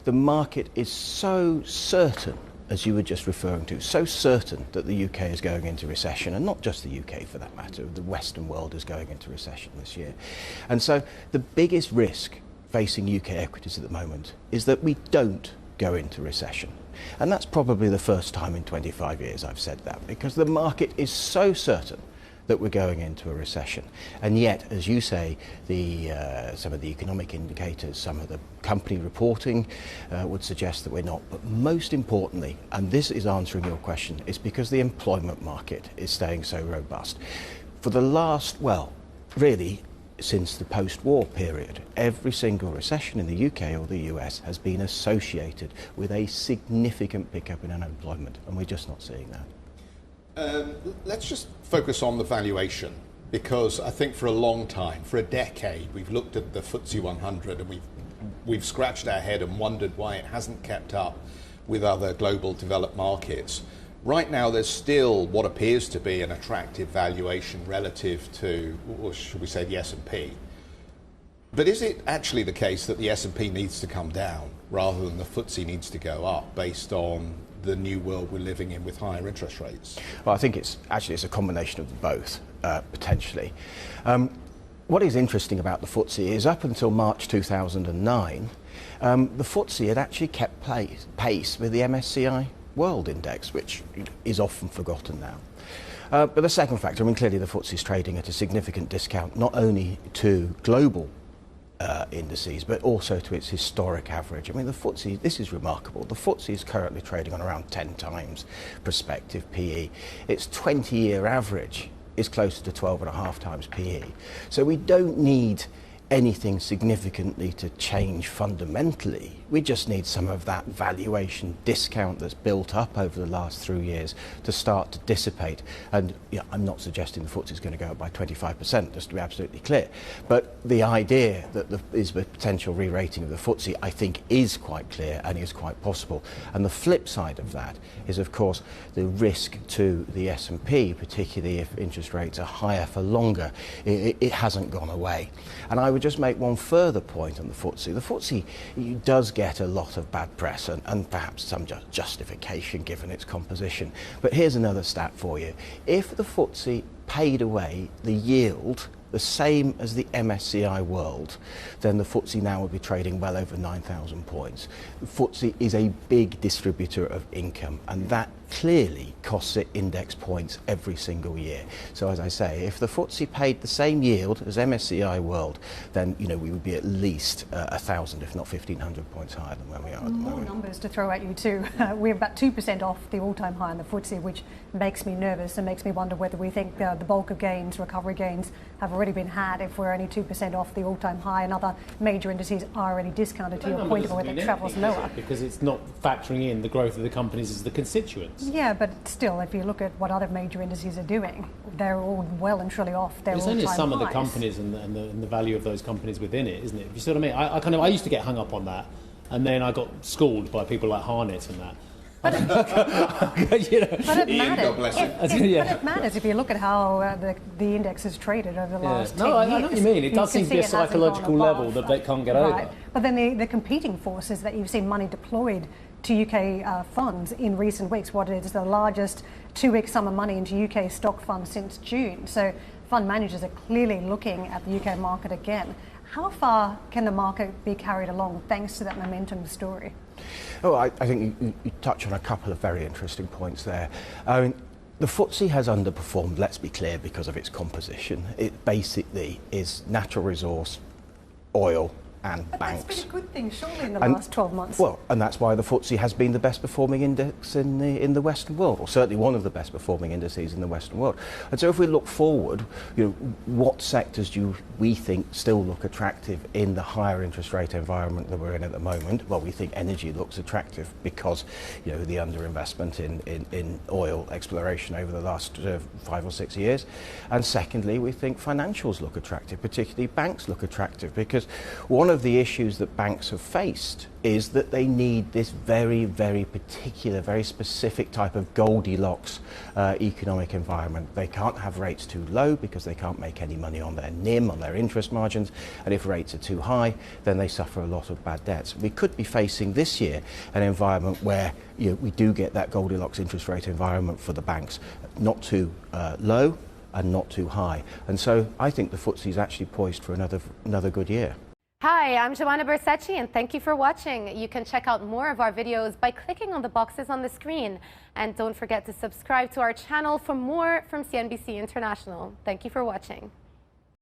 the market is so certain, as you were just referring to, so certain that the UK is going into recession, and not just the UK for that matter, the Western world is going into recession this year. And so the biggest risk facing UK equities at the moment is that we don't go into recession. And that's probably the first time in 25 years I've said that, because the market is so certain that we're going into a recession. And yet, as you say, some of the economic indicators, some of the company reporting would suggest that we're not. But most importantly, and this is answering your question, is because the employment market is staying so robust. For the last, well, really, since the post-war period, every single recession in the UK or the US has been associated with a significant pickup in unemployment, and we're just not seeing that. Let's just focus on the valuation, because I think for a long time, for a decade, we've looked at the FTSE 100 and we've scratched our head and wondered why it hasn't kept up with other global developed markets. Right now, there's still what appears to be an attractive valuation relative to, or should we say, the S&P. But is it actually the case that the S&P needs to come down rather than the FTSE needs to go up based on the new world we're living in with higher interest rates? Well, I think it's a combination of both, potentially. What is interesting about the FTSE is up until March 2009, the FTSE had actually kept pace with the MSCI World Index, which is often forgotten now. But the second factor, I mean, clearly the FTSE is trading at a significant discount, not only to global indices, but also to its historic average. I mean, the FTSE, this is remarkable. The FTSE is currently trading on around 10 times prospective PE. Its 20-year average is closer to 12.5 times PE. So we don't need anything significantly to change fundamentally. We just need some of that valuation discount that's built up over the last 3 years to start to dissipate. And I'm not suggesting the FTSE is going to go up by 25%, just to be absolutely clear. But the idea that there is a potential re-rating of the FTSE, I think, is quite clear and is quite possible. And the flip side of that is, of course, the risk to the S&P, particularly if interest rates are higher for longer. It hasn't gone away. And I would just make one further point on the FTSE. The FTSE does get a lot of bad press and perhaps some justification given its composition. But here's another stat for you. If the FTSE paid away the yield the same as the MSCI World, then the FTSE now would be trading well over 9,000 points. The FTSE is a big distributor of income, and that clearly costs it index points every single year. So as I say, if the FTSE paid the same yield as MSCI World, then we would be at least 1,000, if not 1,500 points higher than where we are at the moment. More numbers to throw at you too. We're about 2% off the all-time high in the FTSE, which makes me nervous and makes me wonder whether we think the bulk of gains, recovery gains, have already been had if we're only 2% off the all-time high, and other major indices are already discounted to your point of whether it travels lower. Because it's not factoring in the growth of the companies as the constituents. Yeah, but still, if you look at what other major indices are doing, they're all well and truly off their all-time highs. It's only some of the companies and the value of those companies within it, isn't it? If you see what I mean? I used to get hung up on that, and then I got schooled by people like Harnett and that. But it matters. It matters if you look at how the index has traded over the last 10 years. I know what you mean. It does seem to be a psychological level that they can't get over. But then the competing force is that you've seen money deployed to UK funds in recent weeks. What is the largest 2-week sum of money into UK stock funds since June. So fund managers are clearly looking at the UK market again. How far can the market be carried along thanks to that momentum story? Oh, I think you touch on a couple of very interesting points there. I mean, the FTSE has underperformed, let's be clear, because of its composition. It basically is natural resource, oil, and banks. That's been a good thing, surely, in the last 12 months. Well, and that's why the FTSE has been the best performing index in the Western world, or certainly one of the best performing indices in the Western world. And so if we look forward, what sectors do we think still look attractive in the higher interest rate environment that we're in at the moment? Well, we think energy looks attractive because, the underinvestment in oil exploration over the last 5 or 6 years. And secondly, we think financials look attractive, particularly banks look attractive, because one of the issues that banks have faced is that they need this very, very particular, very specific type of Goldilocks economic environment. They can't have rates too low because they can't make any money on their NIM, on their interest margins, and if rates are too high, then they suffer a lot of bad debts. We could be facing this year an environment where we do get that Goldilocks interest rate environment for the banks, not too low and not too high. And so I think the FTSE is actually poised for another good year. Hi, I'm Joanna Bersecci, and thank you for watching. You can check out more of our videos by clicking on the boxes on the screen. And don't forget to subscribe to our channel for more from CNBC International. Thank you for watching.